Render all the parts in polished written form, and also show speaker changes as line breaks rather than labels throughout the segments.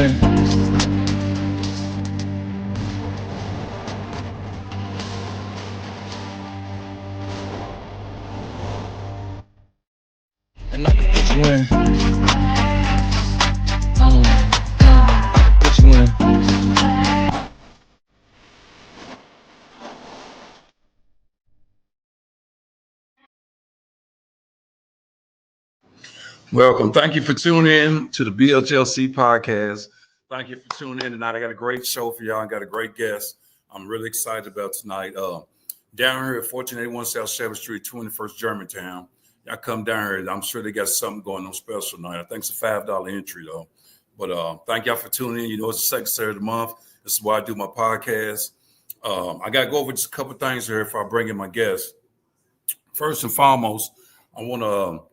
win. And I can put you in. I can put you in. Welcome. Thank you for tuning in to the BHLC podcast. Thank you for tuning in tonight. I got a great show for y'all. I got a great guest. I'm really excited about tonight. Down here at 1481 South 7th Street, 21st Germantown. Y'all come down here. I'm sure they got something going on special tonight. I think it's a $5 entry though. But thank y'all for tuning in. You know, it's the second Saturday of the month. This is why I do my podcast. I got to go over just a couple of things here before I bring in my guest. First and foremost, I want to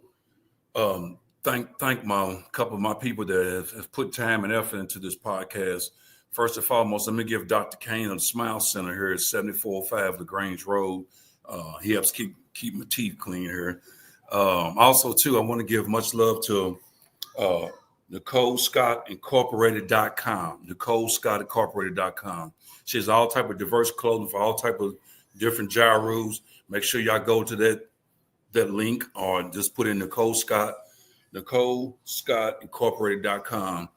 thank my couple of my people that have put time and effort into this podcast. First and foremost, let me give Dr. Kane of the Smile Center here at 7405 LaGrange Road. He helps keep my teeth clean here. Also, too, I want to give much love to NicoleScottIncorporated.com. NicoleScottIncorporated.com. She has all type of diverse clothing for all type of different gyrus. Make sure y'all go to that link or just put in NicoleScottIncorporated.com.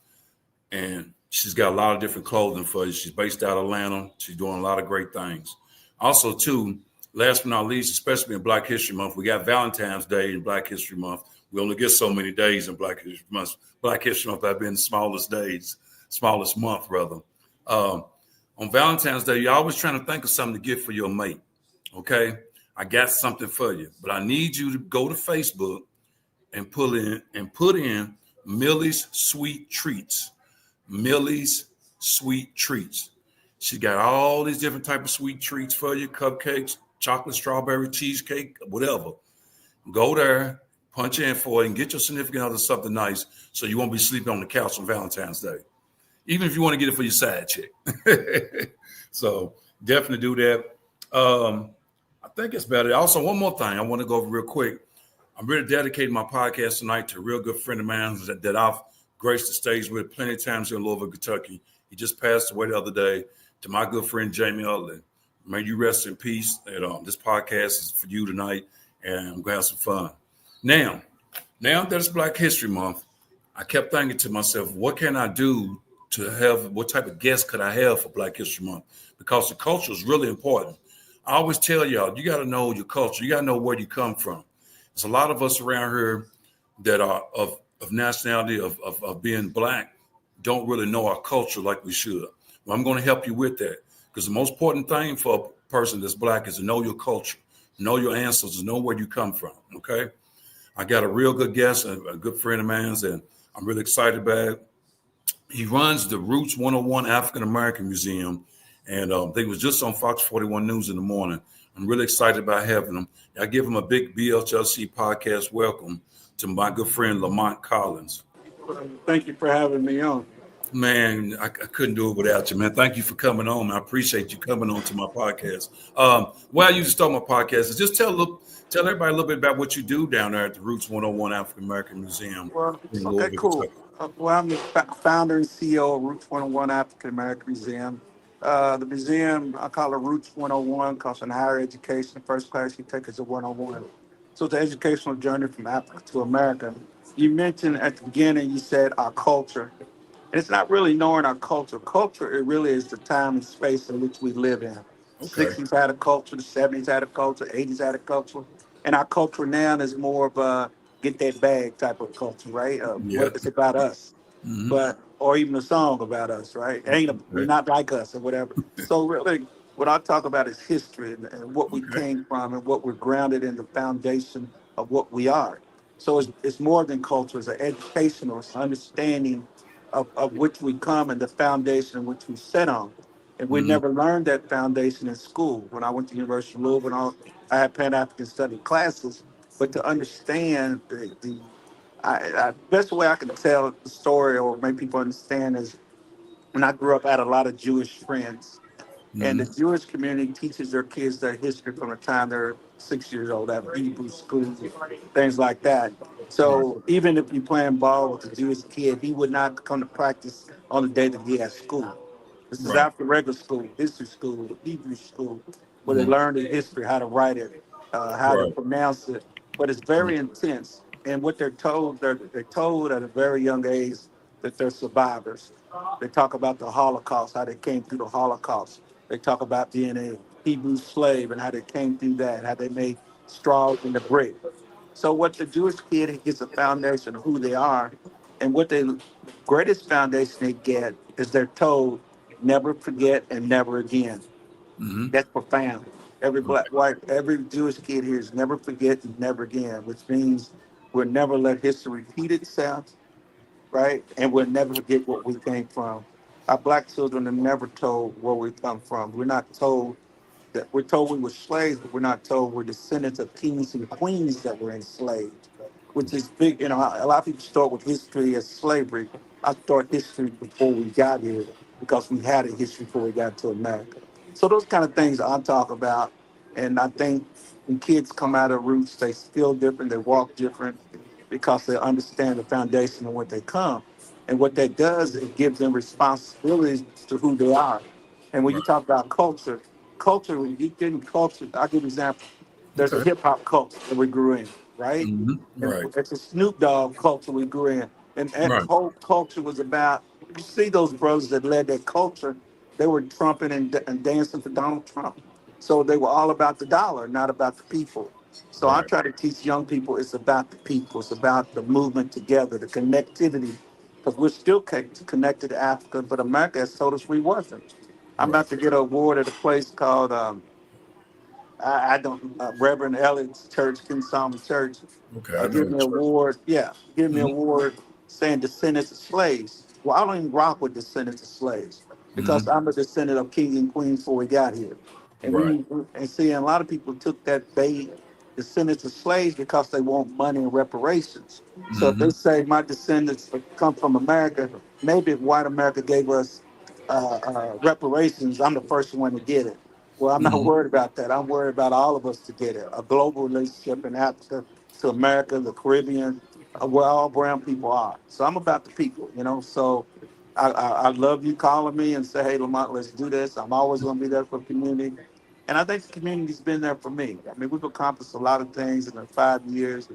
And she's got a lot of different clothing for you. She's based out of Atlanta. She's doing a lot of great things. Also, too, last but not least, especially in Black History Month, we got Valentine's Day in Black History Month. We only get so many days in Black History Month. Black History Month have been the smallest month, rather. On Valentine's Day, you're always trying to think of something to get for your mate. Okay? I got something for you, but I need you to go to Facebook and put in Millie's Sweet Treats. Millie's Sweet Treats. She got all these different type of sweet treats for you, cupcakes, chocolate, strawberry, cheesecake, whatever. Go there, punch in for it, and get your significant other something nice so you won't be sleeping on the couch on Valentine's Day. Even if you want to get it for your side chick. So definitely do that. I think it's better. Also, one more thing I want to go over real quick. I'm really dedicating my podcast tonight to a real good friend of mine that I've graced the stage with plenty of times here in Louisville, Kentucky. He just passed away the other day. To my good friend, Jamie Utley. May you rest in peace. And, this podcast is for you tonight, and I'm going to have some fun. Now that it's Black History Month, I kept thinking to myself, what can I do what type of guest could I have for Black History Month? Because the culture is really important. I always tell y'all, you got to know your culture. You got to know where you come from. There's a lot of us around here that are of nationality, of being Black, don't really know our culture like we should. Well, I'm going to help you with that, because the most important thing for a person that's Black is to know your culture, know your ancestors, know where you come from, okay? I got a real good guest, a good friend of mine, and I'm really excited about it. He runs the Roots 101 African American Museum, and they was just on Fox 41 News in the morning. I'm really excited about having him. I give him a big BHLC podcast welcome to my good friend Lamont Collins.
Thank you for having me on.
Man, I couldn't do it without you, man. Thank you for coming on. I appreciate you coming on to my podcast. Well, you just start my podcast. Just tell everybody a little bit about what you do down there at the Roots 101 African American Museum.
Well, okay, cool. Well, I'm the founder and CEO of Roots 101 African American Museum. The museum, I call it Roots 101 because in higher education, the first class you take is a 101. So it's an educational journey from Africa to America. You mentioned at the beginning, you said our culture. And it's not really knowing our culture. Culture, it really is the time and space in which we live in.
Okay.
60s had a culture, the 70s had a culture, 80s had a culture. And our culture now is more of a get that bag type of culture, right? What it's about us.
Mm-hmm.
Or even a song about us, right? We're not like us or whatever. So really, what I talk about is history and what we came from and what we're grounded in the foundation of what we are. So it's more than culture. It's an educational, it's understanding of which we come and the foundation which we set on. And we never learned that foundation in school. When I went to University of Louisville, I had Pan-African study classes, but to understand the best way I can tell the story or make people understand is when I grew up, I had a lot of Jewish friends. And the Jewish community teaches their kids their history from the time they're 6 years old, have Hebrew schools, things like that.
Right.
So even if you're playing ball with a Jewish kid, he would not come to practice on the day that he has school. This is
Right.
after regular school, history school, Hebrew school, where they
Mm-hmm.
learn the history, how to write it, how to
Right.
pronounce it. But it's very intense. And what they're told at a very young age that they're survivors. They talk about the Holocaust, how they came through the Holocaust. They talk about being a Hebrew slave and how they came through that, how they made straws in the brick. So what the Jewish kid gets a foundation of who they are, and what they greatest foundation they get is they're told never forget and never again.
Mm-hmm.
That's profound. Every
Okay.
black, white, every Jewish kid here is never forget and never again, which means we'll never let history repeat itself, right? And we'll never forget what we came from. Our black children are never told where we come from. We're not told that we're told we were slaves, but we're not told we're descendants of kings and queens that were enslaved, which is big. You know, a lot of people start with history as slavery. I start history before we got here because we had a history before we got to America. So those kind of things I talk about, and I think when kids come out of roots, they feel different, they walk different because they understand the foundation of what they come. And what that does, it gives them responsibilities to who they are. And when you
Right.
talk about culture, when you get in culture, I'll give you an example. There's a
Okay.
hip hop culture that we grew in, right?
Mm-hmm.
And
Right.
it's a Snoop Dogg culture we grew in. And that
Right.
whole culture was about, you see those brothers that led that culture, they were trumping and dancing for Donald Trump. So they were all about the dollar, not about the people. So I
Right.
try to teach young people it's about the people, it's about the movement together, the connectivity, because we're still connected to Africa, but America has told us we wasn't. I'm
Right.
about to get an award at a place called I don't Reverend Elliott's church, King Solomon Church,
Okay. I know
give
the
me an
church.
award. Yeah, give me an
Mm-hmm.
award saying descendants of slaves. Well, I don't even rock with descendants of slaves because
Mm-hmm.
I'm a descendant of kings and queens before we got here. And
Right.
a lot of people took that bait, descendants of slaves, because they want money and reparations. So if
Mm-hmm.
they say my descendants come from America, maybe if white America gave us reparations, I'm the first one to get it. Well, I'm not
Mm-hmm.
worried about that. I'm worried about all of us together. A global relationship in Africa to America, the Caribbean, where all brown people are. So I'm about the people, you know. So I love you calling me and say, hey, Lamont, let's do this. I'm always going to be there for the community. And I think the community's been there for me. I mean, we've accomplished a lot of things in the 5 years.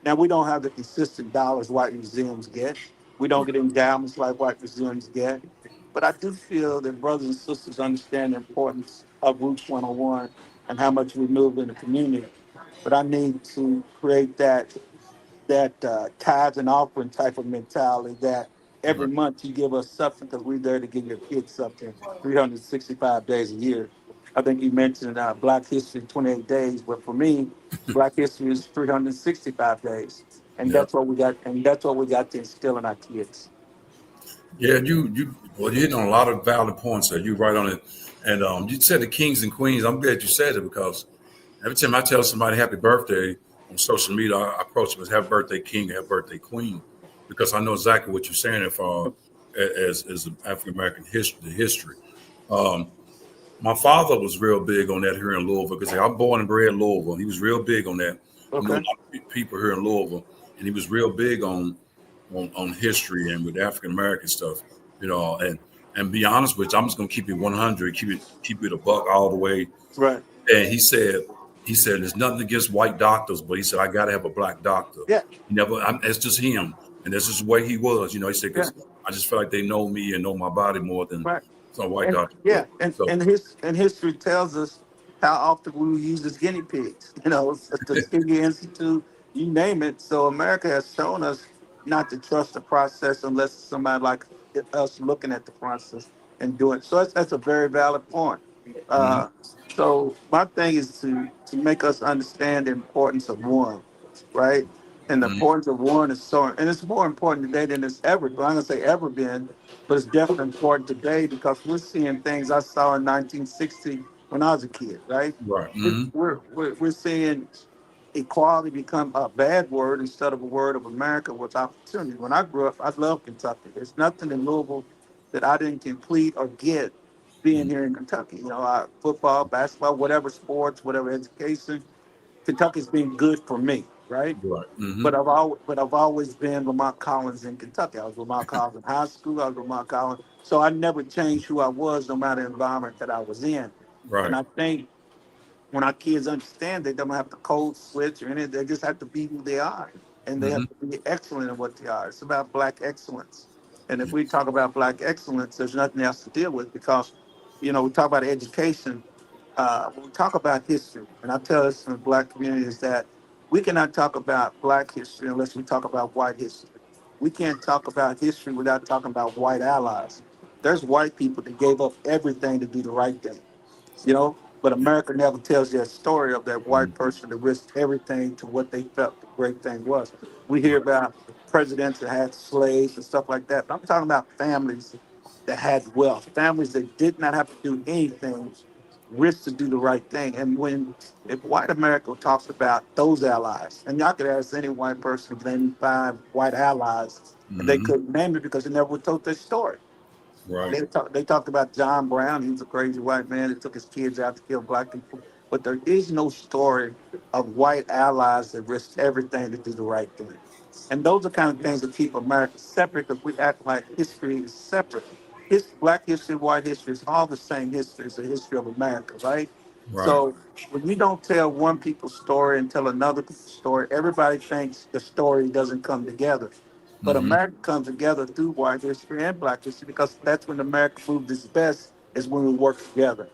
Now, we don't have the consistent dollars white museums get. We don't get endowments like white museums get. But I do feel that brothers and sisters understand the importance of Roots 101 and how much we move in the community. But I need to create that tithes and offering type of mentality that every
Right.
month you give us something because we're there to give your kids something 365 days a year. I think you mentioned Black History 28 days, but for me, Black History is 365 days, and
Yep.
that's what we got to instill in our kids.
Yeah. Well, you hit on a lot of valid points there. You right on it. And you said the kings and queens. I'm glad you said it because every time I tell somebody happy birthday on social media, I approach them as happy birthday king, happy birthday queen, because I know exactly what you're saying as far as African American history. Um, my father was real big on that here in Louisville because I'm born and bred in Louisville. He was real big on that. I know a
Okay.
lot of people here in Louisville, and he was real big on history and with African American stuff, and be honest with you, I'm just gonna keep it 100, keep it a buck all the way.
Right.
And he said there's nothing against white doctors, but he said I got to have a black doctor.
Yeah.
He never. It's just him, and that's just the way he was. He said
Yeah.
because I just feel like they know me and know my body more than
Right.
some white
And
doctors
yeah,
would. So
and history tells us how often we were used as guinea pigs. You know, it's the Tuskegee Institute, you name it. So America has shown us not to trust the process unless somebody like us looking at the process and doing. So that's a very valid point.
mhm,
Uh, so my thing is to make us understand the importance of one, right? And the
mhm,
importance of one is so, and it's more important today than it's ever. I'm gonna say ever been, but it's definitely important today because we're seeing things I saw in 1960 when I was a kid, right?
right.
We're,
Hmm.
we're, we're seeing equality become a bad word instead of a word of America with opportunity. When I grew up, I loved Kentucky. There's nothing in Louisville that I didn't complete or get being here in Kentucky. You know, football, basketball, whatever sports, whatever education. Kentucky's been good for me, right?
Right.
But I've always been Lamont Collins in Kentucky. I was Lamont Collins in high school. I was Lamont Collins, so I never changed who I was, no matter the environment that I was in. And
Right.
I think when our kids understand, they don't have to code switch or anything. They just have to be who they are, and they
Hmm.
have to be excellent in what they are. It's about black excellence. And if we talk about black excellence, there's nothing else to deal with because, we talk about education. When we talk about history, and I tell us in the black community is that we cannot talk about black history unless we talk about white history. We can't talk about history without talking about white allies. There's white people that gave up everything to do the right thing, but America never tells that story of that white person that risked everything to what they felt the great thing was. We hear
Right.
about presidents that had slaves and stuff like that, but I'm talking about families that had wealth, families that did not have to do anything, risk to do the right thing. And if white America talks about those allies, and y'all could ask any white person to name 5 white allies, and they
Hmm.
couldn't name it because they never told their story.
Right.
They talked about John Brown. He was a crazy white man that took his kids out to kill black people. But there is no story of white allies that risked everything to do the right thing. And those are kind of things that keep America separate because we act like history is separate. Black history, white history is all the same history. It's the history of America, right?
Right.
So when you don't tell one people's story and tell another people's story, everybody thinks the story doesn't come together. But
Hmm.
America comes together through white history and black history because that's when America moved its best is when we work together.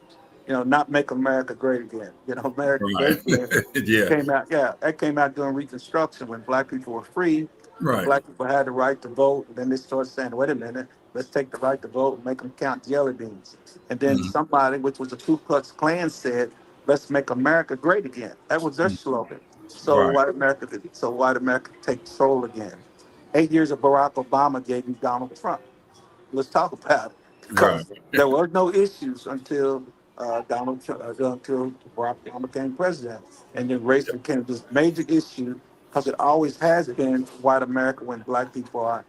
Not make America great again. America
Right.
great again
Yeah.
came out, yeah, that came out during Reconstruction when black people were free and
Right.
black people had the right to vote. And then they started saying, wait a minute, let's take the right to vote and make them count jelly beans. And then
Hmm.
somebody, which was the Ku Klux Klan, said, let's make America great again. That was their slogan. So
Right.
white America could take control again. 8 years of Barack Obama gave you Donald Trump. Let's talk about it
Right.
because there were no issues until until Barack Obama became president, and then race became this major issue because it always has been white America when black people are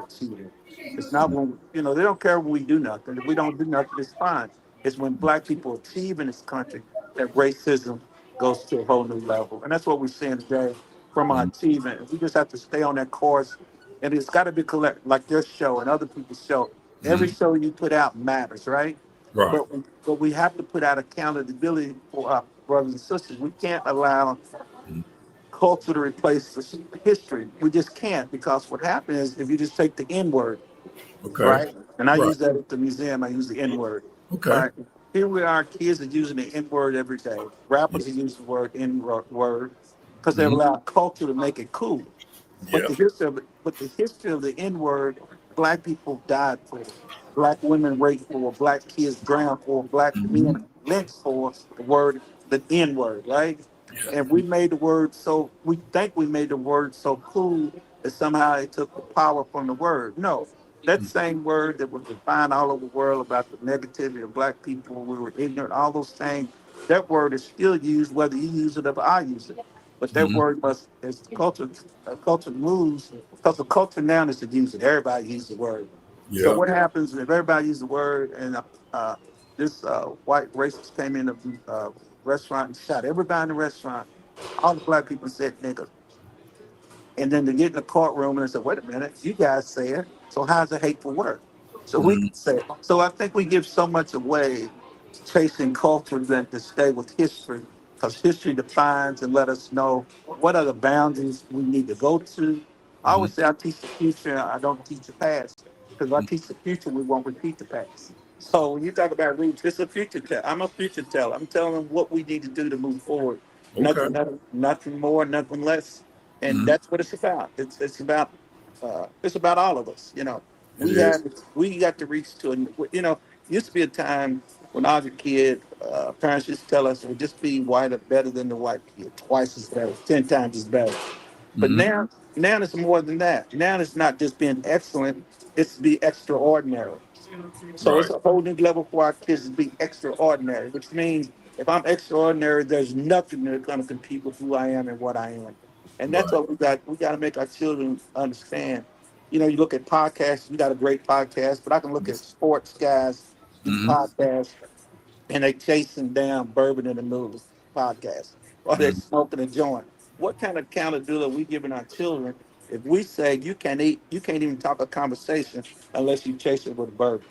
achieving. It's not when they don't care when we do nothing. If we don't do nothing, it's fine. It's when black people achieve in this country that racism goes to a whole new level, and that's what we're seeing today from our
Mhm.
achievement. We just have to stay on that course, and it's got to be collect like your show and other people's show. Every
Mhm.
show you put out matters, right?
Right.
But we have to put out accountability for our brothers and sisters. We can't allow
Mhm.
culture to replace the history. We just can't because what happens is if you just take the N word,
Okay.
right? And I
Right.
use that at the museum. I use the N word.
Okay.
Right? Here we are, kids are using the N word every day.
Yeah.
Rappers are using the word N word because they've
Mhm.
allowed culture to make it cool. But
Yeah.
the history of the N word, black people died for it. Black women raped for, black kids drowned for, black
Mhm.
men lynched for the N word, right?
Yeah.
And we think we made the word so cool that somehow it took the power from the word. No, that
Mhm.
same word that was defined all over the world about the negativity of black people when we were ignorant, all those things, that word is still used whether you use it or I use it. But that
Mhm.
word must, as culture moves, because the culture now is to use it. Everybody uses the word. So
Yeah.
what happens if everybody uses the word and this white racist came in the restaurant and shot everybody in the restaurant? All the black people said nigga. And then to get in the courtroom and say, wait a minute, you guys say it. So how's a hateful word? So we
Mhm.
can say it. So I think we give so much away chasing culture than to stay with history because history defines and let us know what are the boundaries we need to go to. I
Mhm.
always say I teach the future, I don't teach the past. Because if I teach the future, we won't repeat the past. So when you talk about roots, it's a future tell. I'm a future teller. I'm telling them what we need to do to move forward.
Okay.
Nothing more, nothing less, and
Mhm.
that's what it's about. It's about all of us.
It
We
is.
have we got to reach to used to be a time when I was a kid, parents used to tell us, "Well, just be white or better than the white kid, twice as better, 10 times as better." But
Mhm.
now it's more than that. Now it's not just being excellent; it's to be extraordinary. So it's
Right.
a whole new level for our kids to be extraordinary, which means if I'm extraordinary, there's nothing that's going to compete with who I am and what I am. And that's
Right.
what we got. We got to make our children understand. You look at podcasts. You got a great podcast, but I can look at sports guys do
Mhm.
podcasts, and they chasing down bourbon in the middle of the podcast, or they're
Mhm.
smoking a joint. What kind of accountability are we giving our children if we say you can't even talk a conversation unless you chase it with a burger?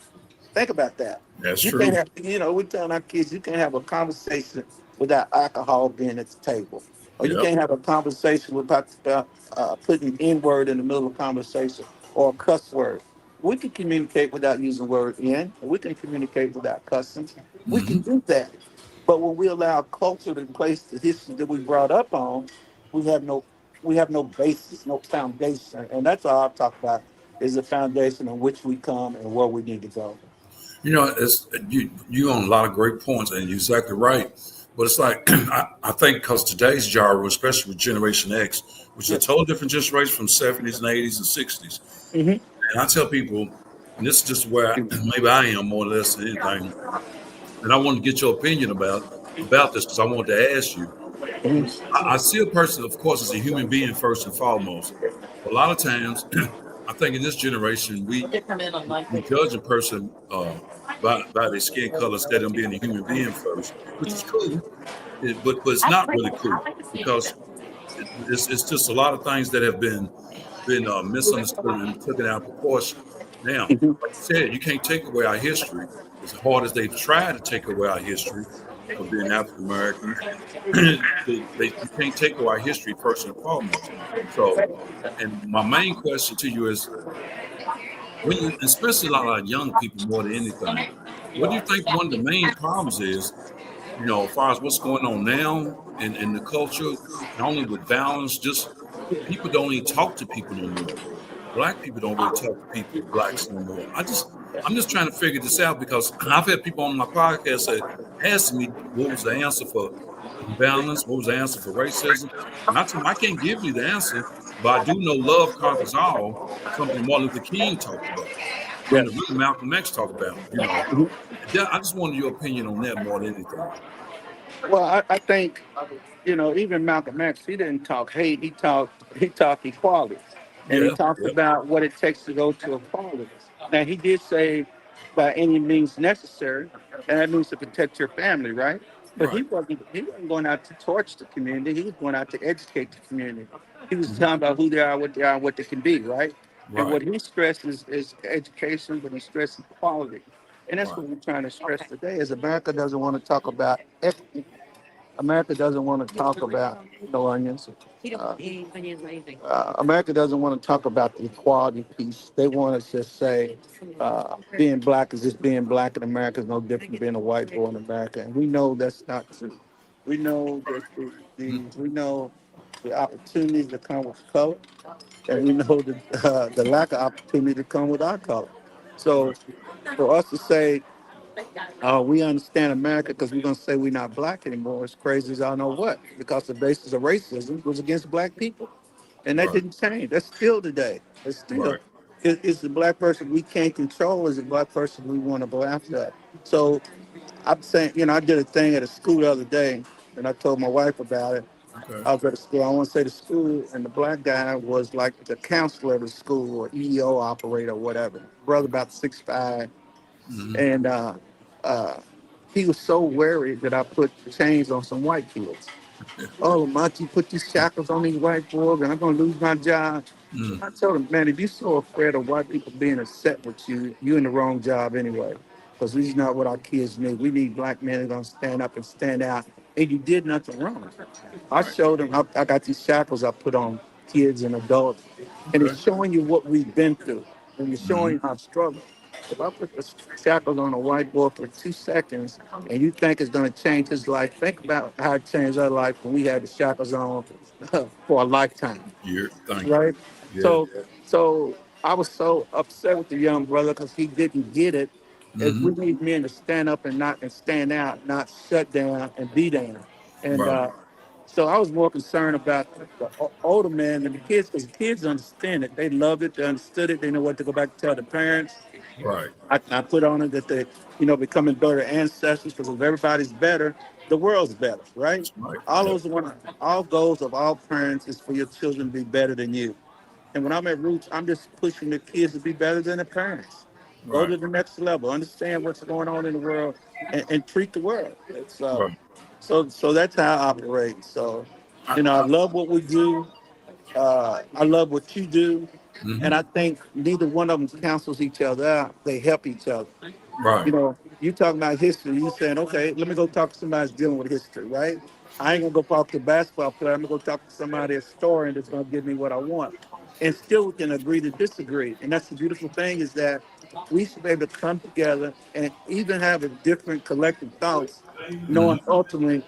Think about that.
That's
You can't
true.
have, we're telling our kids you can't have a conversation without alcohol being at the table, or you
Yep.
can't have a conversation without putting N word in the middle of a conversation or a cuss word. We can communicate without using the word N. We can communicate without cussing. We can
Hmm.
do that. But when we allow culture to place the history that we brought up on, we have no we have no basis, no foundation, and that's all I've talked about is the foundation on which we come and where we need to go.
It's you on a lot of great points, and you're exactly right. But it's like I think because today's genre, especially with Generation X, which is a
Yeah.
total different generation from '70s and '80s and '60s,
Hmm.
and I tell people, and this is just where maybe I am more or less than anything, and I want to get your opinion about this because I want to ask you. I see a person, of course, as a human being first and foremost. But a lot of times, I think in this generation, we judge a person by their skin color instead of them being a human being first, which is cool, but it's not really cool because it's just a lot of things that have been misunderstood and taken out of proportion. Now, like you said, you can't take away our history as hard as they've tried to take away our history of being African Americans. You can't take away our history first and foremost. So, and my main question to you is, when you, especially a lot of young people more than anything, what do you think one of the main problems is? As far as what's going on now in the culture, not only with violence, just people don't even talk to people no more. Black people don't really talk to people, blacks no more. I'm just trying to figure this out because I've had people on my podcast say, asking me what was the answer for balance, what was the answer for racism, and I told them I can't give you the answer, but I do know love conquers all, something Martin Luther King talked about, something that
Yes.
really Malcolm X talked about. I just wanted your opinion on that more than anything.
Well, I think even Malcolm X, he didn't talk hate. He talked equality, and he
Yeah,
talked
yeah,
about what it takes to go to equality. Now he did say by any means necessary, and that means to protect your family, right? But he
right.
wasn't going out to torch the community. He was going out to educate the community. He was
Mhm.
talking about who they are, what they can be, right? And
Right,
what he stresses is education, but he stresses equality. And that's
right.
what we're trying to stress today is America doesn't want to talk about equity. America doesn't want to talk about no onions. America doesn't want to talk about the equality piece. They want to just say being black is just being black in America is no different than being a white boy in America. And we know that's not true. We know that
Mhm.
we know the opportunities that come with color, and we know the lack of opportunity that come with our color. So
Right,
for us to say we understand America because we're going to say we're not black anymore. It's crazy as I know what, because the basis of racism was against black people. And that
right,
didn't change. That's still today. It's still,
right.
it's the black person we can't control, is the black person we want to go after. So I'm saying, I did a thing at a school the other day, and I told my wife about it.
Okay.
I was at a school, I want to say the school, and the black guy was like the counselor of the school or EO operator or whatever. Brother about 6'5",
Hmm.
and he was so worried that I put chains on some white kids. Oh, Monty, put these shackles on these white boys, and I'm gonna lose my job.
Mm.
I told him, man, if you're so afraid of white people being upset with you, you're in the wrong job anyway. Because this is not what our kids need. We need black men that are gonna stand up and stand out. And you did nothing wrong. I
Right.
showed him, I got these shackles I put on kids and adults, and
Okay.
it's showing you what we've been through, and it's showing
Hmm.
you our struggle. If I put the shackles on a white boy for 2 seconds, and you think it's going to change his life, think about how it changed our life when we had the shackles on for a lifetime,
Thank you.
right?
Yeah.
So I was so upset with the young brother because he didn't get it. As
Hmm.
we need men to stand up and stand out, not shut down and be down. And
Right.
so I was more concerned about the older men and the kids, because the kids understand it. They loved it. They understood it. They know what to go back and tell the parents.
Right.
I put on it that they, becoming better ancestors, because if everybody's better, the world's better, right?
That's right.
All
Yep.
those one, all goals of all parents is for your children to be better than you. And when I'm at Roots, I'm just pushing the kids to be better than the parents. Go
Right.
to the next level. Understand what's going on in the world, and treat the world. It's
Right.
So that's how I operate. So, I love what we do. I love what you do, and I think neither one of them cancels each other out. They help each other.
Right,
You talking about history. You saying, okay, let me go talk to somebody that's dealing with history, right? I ain't gonna go talk to a basketball player. I'm gonna go talk to somebody, a historian that's gonna give me what I want, and still we can agree to disagree. And that's the beautiful thing is that we should be able to come together and even have a different collective thoughts, knowing ultimately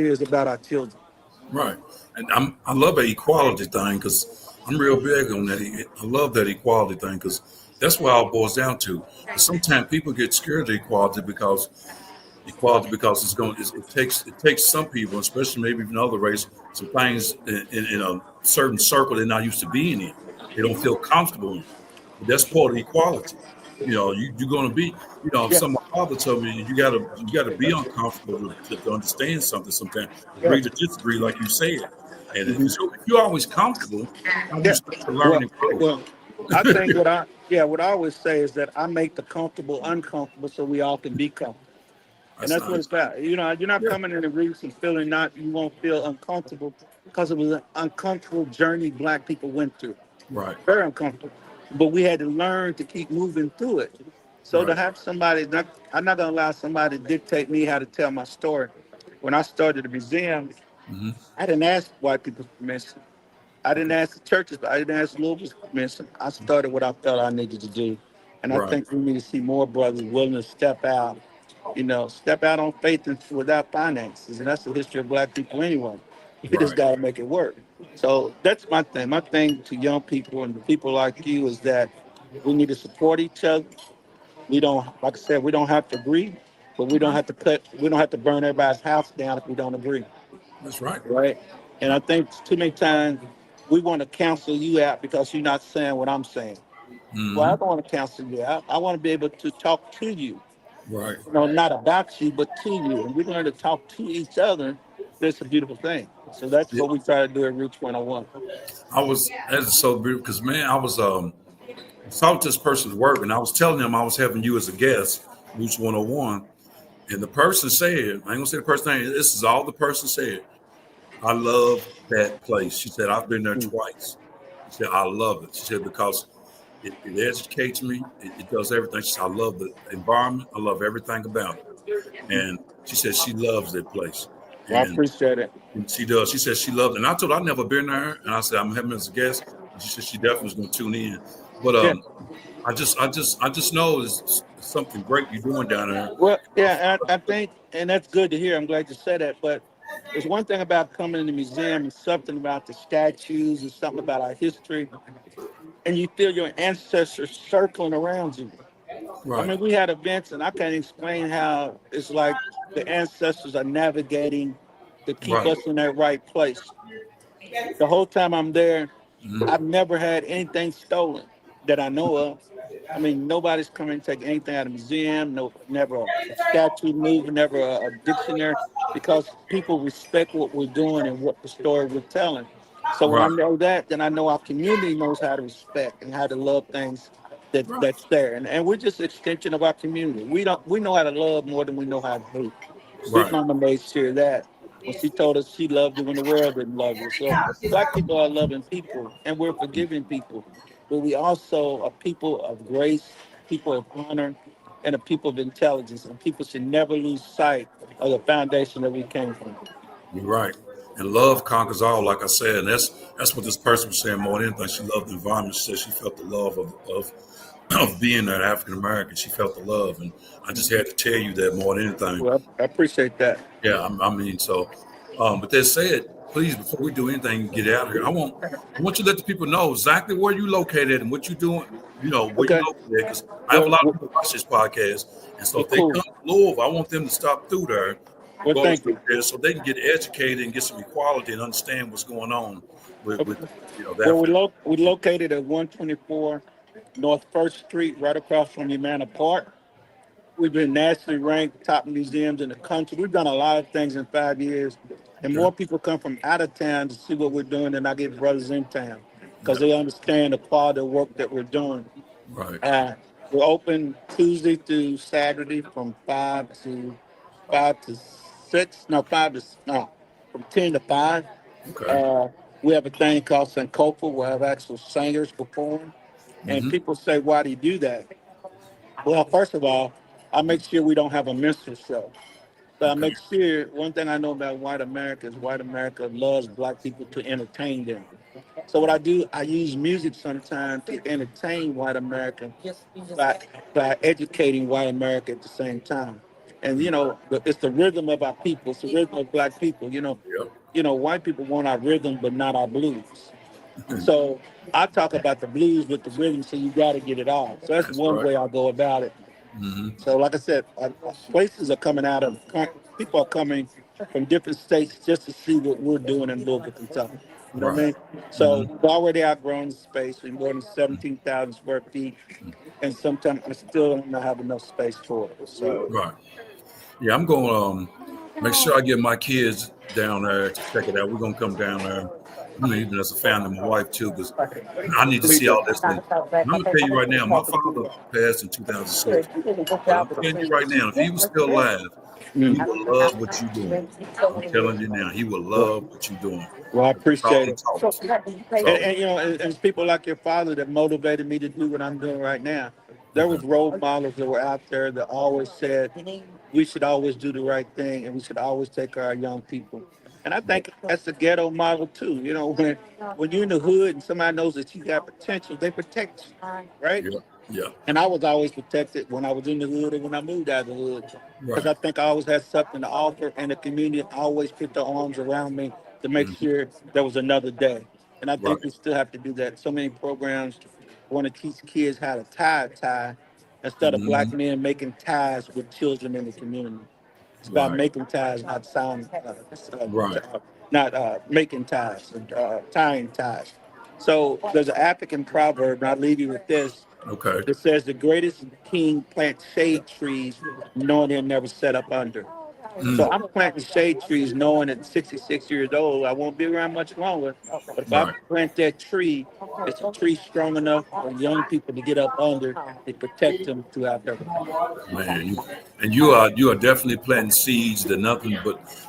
is about our children.
right. And I love that equality thing because I'm real big on that. I love that equality thing because that's what it all boils down to. But sometimes people get scared of equality because it takes some people, especially maybe even other race, some things in a certain circle they're not used to being in. They don't feel comfortable in. But that's part of equality. You're going to be.
Yeah,
Some my father told me you gotta be uncomfortable to understand something. Sometimes
yeah,
agree to disagree, like you said. And if,
mhm,
if you're always comfortable, how do you
yeah.
start to learn
Well,
and grow?
well, I think what I always say is that I make the comfortable uncomfortable so we all can be comfortable. And
That's
that's what
nice.
it's about. You're not
Yeah.
coming in the roots and feeling not you won't feel uncomfortable because it was an uncomfortable journey Black people went through.
Right.
Very uncomfortable. But we had to learn to keep moving through it. So to
Right.
have somebody, I'm not gonna allow somebody to dictate me how to tell my story. When I started the museum,
Hmm.
I didn't ask white people's permission. I didn't
Okay.
ask the churches, but I didn't ask Louisville's permission. I started what I felt I needed to do. And I
Right.
think we need to see more brothers willing to step out, step out on faith and without finances. And that's the history of Black people anyway. We just
Right.
got to make it work. So that's my thing. My thing to young people and people like you is that we need to support each other. We don't, like I said, we don't have to agree, but we don't have to burn everybody's house down if we don't agree,
That's right.
right? And I think too many times we want to cancel you out because you're not saying what I'm saying. Well, I
Hmm.
don't want to cancel you out. I want to be able to talk to you,
Right.
not about you, but to you. And we learn to talk to each other. That's a beautiful thing. So that's
Yeah.
what we try to do at Route 101.
That is so beautiful because man, I was talking to this person's work and I was telling them I was having you as a guest, Roots 101. And the person said, I ain't gonna say the person name, this is all the person said. I love that place. She said, I've been there
Mm.
twice. She said, I love it. She said, because it educates me, it does everything. She said, I love the environment, I love everything about it. And she said she loves that place.
Well, I
And
appreciate it.
she does. She said she loved it. And I told her I'd never been there. And I said, I'm having her as a guest. And she said she definitely was gonna tune in. But
Yeah.
I just know it's something great you're doing down there.
Well, yeah, I think, and that's good to hear. I'm glad you said that. But there's one thing about coming in the museum and something about the statues and something about our history, and you feel your ancestors circling around you. I
Right,
mean, we had events, and I can't explain how it's like the ancestors are navigating to keep
right.
us in that right place. The whole time I'm there,
Mhm.
I've never had anything stolen that I know of. I mean, nobody's coming to take anything out of the museum. No, never a statue moved, never a dictionary, because people respect what we're doing and what the story we're telling. So when I
Right,
know that, then I know our community knows how to respect and how to love things
right,
that's there. And we're just an extension of our community. We know how to love more than we know how to hate. Big
right,
Mama made sure that when she told us she loved you when the world didn't love you. So Black people are loving people and we're forgiving people. But we also are people of grace, people of honor, and a people of intelligence. And people should never lose sight of the foundation that we came from.
you're right. And love conquers all, like I said. And that's what this person was saying more than anything. She loved the environment. She said she felt the love of being an African American. She felt the love. And I just had to tell you that more than anything.
Well, I appreciate that.
Yeah, I mean, so, but that said, please, before we do anything, get out of here. I want you to let the people know exactly where you located and what you're doing. Where you
Okay.
located, because I have a
Well,
lot of
well,
people watch this podcast, and so
well,
if they
cool.
come to Louisville, I want them to stop through there,
Well,
go
thank
through
you.
there, so they can get educated and get some equality and understand what's going on with
Okay.
the
Well,
African.
we located at 124 North First Street, right across from Humana Park. We've been nationally ranked top museums in the country. We've done a lot of things in 5 years, and
Okay.
more people come from out of town to see what we're doing than I get brothers in town because
Yeah.
they understand the quality of work that we're doing.
Right.
Uh, we're open Tuesday through Saturday from five to 6, no 5 to no, from 10 to 5.
Okay.
Uh, we have a thing called Sankofa. We'll have actual singers perform, and
Mm-hmm.
people say, "Why do you do that?" Well, first of all, I make sure we don't have a minstrel show. So I
Okay.
make sure one thing I know about white America is white America loves black people to entertain them. So what I do, I use music sometimes to entertain white America by, by educating white America at the same time. And it's the rhythm of our people. It's the rhythm of black people.
Yep.
White people want our rhythm, but not our blues. So I talk about the blues with the rhythm, so you got to get it all. So that's
That's
one
right.
way I go about it.
Mm-hmm.
So, like I said, places are coming out of people are coming from different states just to see what we're doing in Louisville, Kentucky. You know what I
Right.
mean? So
Mm-hmm.
we've already outgrown the space. We're more than 17,000 square feet, and sometimes I still don't have enough space for it. So,
Right. Yeah, I'm going to make sure I get my kids down there to check it out. We're going to come down there. I mean, even as a family, my wife too, because I need to
please
see
do.
all this thing. And I'm going to tell you right now, my father passed in 2006. But I'm telling you right now, if he was still alive, he
Mm.
would love what you're doing. I'm telling you now, he would love what you're doing.
Well, I
That's all
appreciate
he
it.
talks.
And,
So,
and it's people like your father that motivated me to do what I'm doing right now. There
okay.
was role models that were out there that always said we should always do the right thing and we should always take care of our young people. And I
Right.
think that's the ghetto model too. When you're in the hood and somebody knows that you got potential, they protect you, right?
Yeah. Yeah.
And I was always protected when I was in the hood and when I moved out of the hood. Because
Right.
I think I always had something to offer, and the community always put their arms around me to make
Hmm.
sure there was another day. And I
Right.
think we still have to do that. So many programs want to teach kids how to tie a tie instead of
Hmm.
black men making ties with children in the community. It's about
Right.
making ties, not
Right.
not making ties, tying ties. So there's an African proverb, and I'll leave you with this.
Okay.
It says the greatest king plants shade trees knowing he'll never set up under. So
Mm.
I'm planting shade trees knowing at 66 years old I won't be around much longer. But if I
Right.
plant that tree, it's a tree strong enough for young people to get up under and protect them throughout their life.
Man, you are definitely planting seeds that nothing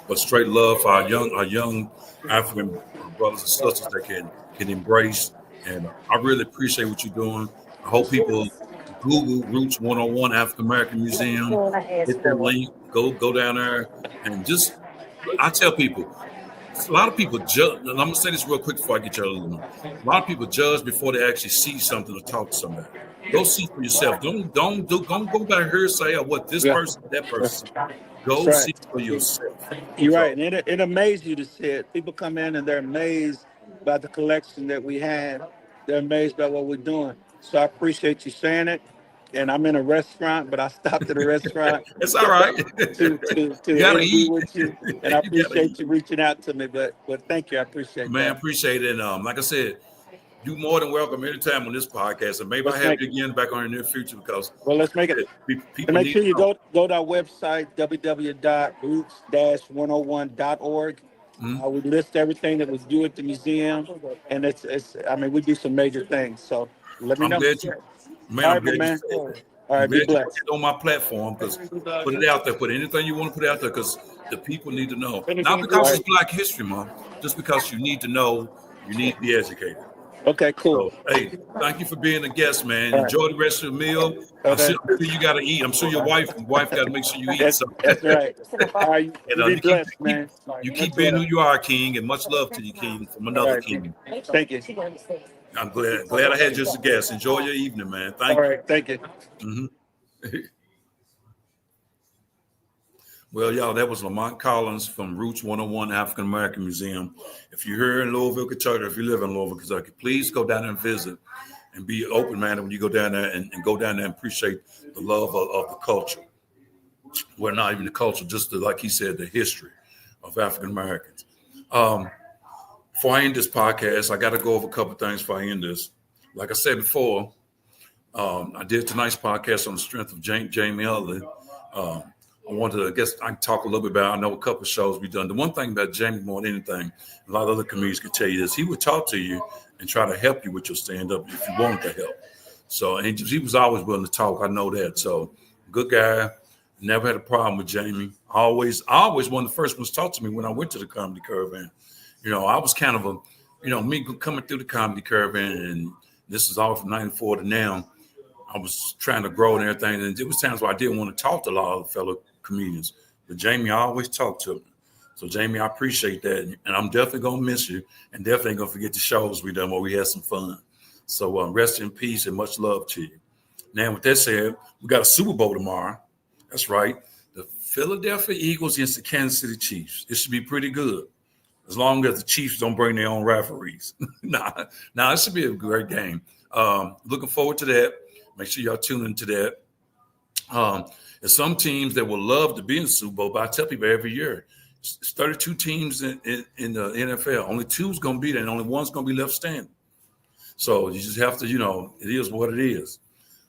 but straight love for our young African brothers and sisters that can embrace. And I really appreciate what you're doing. I hope people Google Roots 101 African American Museum, hit that link, go down there, and just I tell people. A lot of people judge. And I'm gonna say this real quick before I get you out of the room. A lot of people judge before they actually see something or talk to somebody. Go see for yourself. Don't go by hearsay or what this
Yeah,
person, that person.
that's
Go
right.
see for yourself.
You're
So,
right, and it amazed you to see it. People come in and they're amazed by the collection that we have. They're amazed by what we're doing. So I appreciate you saying it. And I'm in a restaurant, but I stopped at a restaurant
it's all right.
to
You gotta
interview
eat.
with you, and I
You gotta
appreciate
eat.
you reaching out to me. But thank you, I appreciate
Man,
that.
appreciate it. And like I said, you more than welcome anytime on this podcast. And maybe I
Let's
have
make
you
it.
again back on in the near future because,
Well,
like
let's make
I
it.
said,
And
people
make
need
sure
to
you
know.
go to our website, www.roots-101.org.
Mhm.
We list everything that we do at the museum, and it's. I mean, we do some major things. So let me
I'm
know.
glad you, man.
All
I'm
right, my
glad you
man.
said
All
that. I'm
right, be
glad you put
blessed.
it on my platform because put it out there. Put anything you want to put out there because the people need to know. Not
All
because it's
right.
Black History Month, just because you need to know. You need to be educated.
Okay, cool.
So, hey, thank you for being a guest, man.
All right.
Enjoy the rest of the meal.
Okay.
I'm sure you got to eat. I'm sure your wife got to make sure you eat. So,
That's right. All right,
and
you be
you keep
blessed,
keep
man.
you keep
Much
being
love.
who you are, King, and much love to you, King, from
All
another
right.
King.
Thank you.
I'm glad I had you as a guest. Enjoy your evening, man.
All
Thank
right. Thank you.
you. Mhm. Well, y'all, that was Lamont Collins from Roots 101 African American Museum. If you're here in Louisville, Kentucky, if you live in Louisville, Kentucky, please go down there and visit and be open-minded when you go down there and go down there and appreciate the love of the culture. Well, not even the culture, just like he said, the history of African Americans. Um, Before I end this podcast, I got to go over a couple of things before I end this. Like I said before, I did tonight's podcast on the strength of Jamie Utley. Um, I wanted to, I guess I can talk a little bit about, I know a couple of shows we've done. The one thing about Jamie more than anything, a lot of other comedians can tell you this, he would talk to you and try to help you with your stand-up if you wanted to help. So and he was always willing to talk. I know that. So good guy. Never had a problem with Jamie. I always one of the first ones to talk to me when I went to the Comedy Caravan. I was kind of me coming through the Comedy Caravan, and this is all from 94 to now. I was trying to grow and everything. And there was times where I didn't want to talk to a lot of fellow comedians. But Jamie, I always talked to him. So Jamie, I appreciate that. And I'm definitely going to miss you, and definitely ain't going to forget the shows we done where we had some fun. So rest in peace and much love to you. Now, with that said, we got a Super Bowl tomorrow. That's right. The Philadelphia Eagles against the Kansas City Chiefs. It should be pretty good, as long as the Chiefs don't bring their own referees. Nah, it should be a great game. Looking forward to that. Make sure y'all tune into that. There's some teams that would love to be in the Super Bowl, but I tell people every year, it's 32 teams in the NFL. Only 2's going to be there, and only 1's going to be left standing. So you just have to, it is what it is.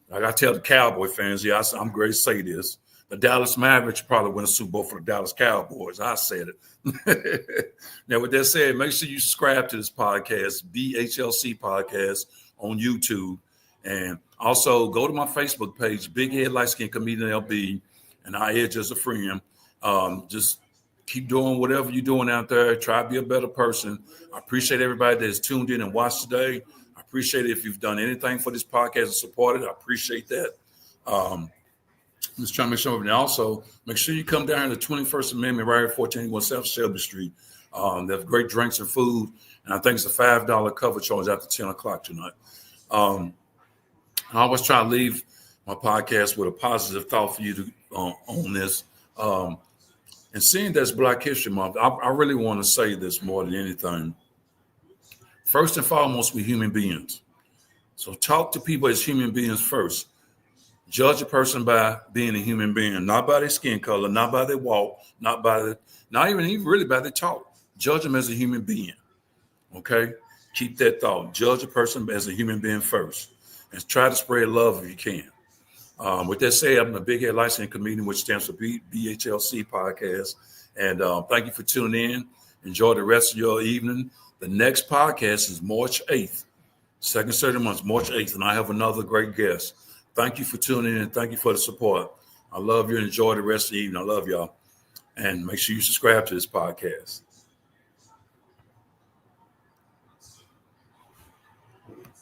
Like I tell the Cowboy fans, I'm great to say this. The Dallas Mavericks probably win a Super Bowl for the Dallas Cowboys. I said it. Now, with that said, make sure you subscribe to this podcast, BHLC Podcast on YouTube. And also go to my Facebook page, Big Head Light Skin Comedian LB, and I Edge as a friend. Just keep doing whatever you're doing out there. Try to be a better person. I appreciate everybody that has tuned in and watched today. I appreciate it if you've done anything for this podcast and supported. I appreciate that. Just trying to make sure. And also, make sure you come down to the 21st Amendment right here at 1481 South Shelby Street. They have great drinks and food. And I think it's a $5 cover charge after 10 o'clock tonight. I always try to leave my podcast with a positive thought for you to on this. And seeing that's Black History Month, I really want to say this more than anything. First and foremost, we're human beings. So talk to people as human beings first. Judge a person by being a human being, not by their skin color, not by their walk, not even really by their talk. Judge them as a human being. Okay? Keep that thought. Judge a person as a human being first. And try to spread love if you can. With that said, I'm a Big Head Light Skin Comedian, which stands for BHLC Podcast. And thank you for tuning in. Enjoy the rest of your evening. The next podcast is March 8th, second Saturday month, March 8th, and I have another great guest. Thank you for tuning in, and thank you for the support. I love you. Enjoy the rest of the evening. I love y'all. And make sure you subscribe to this podcast.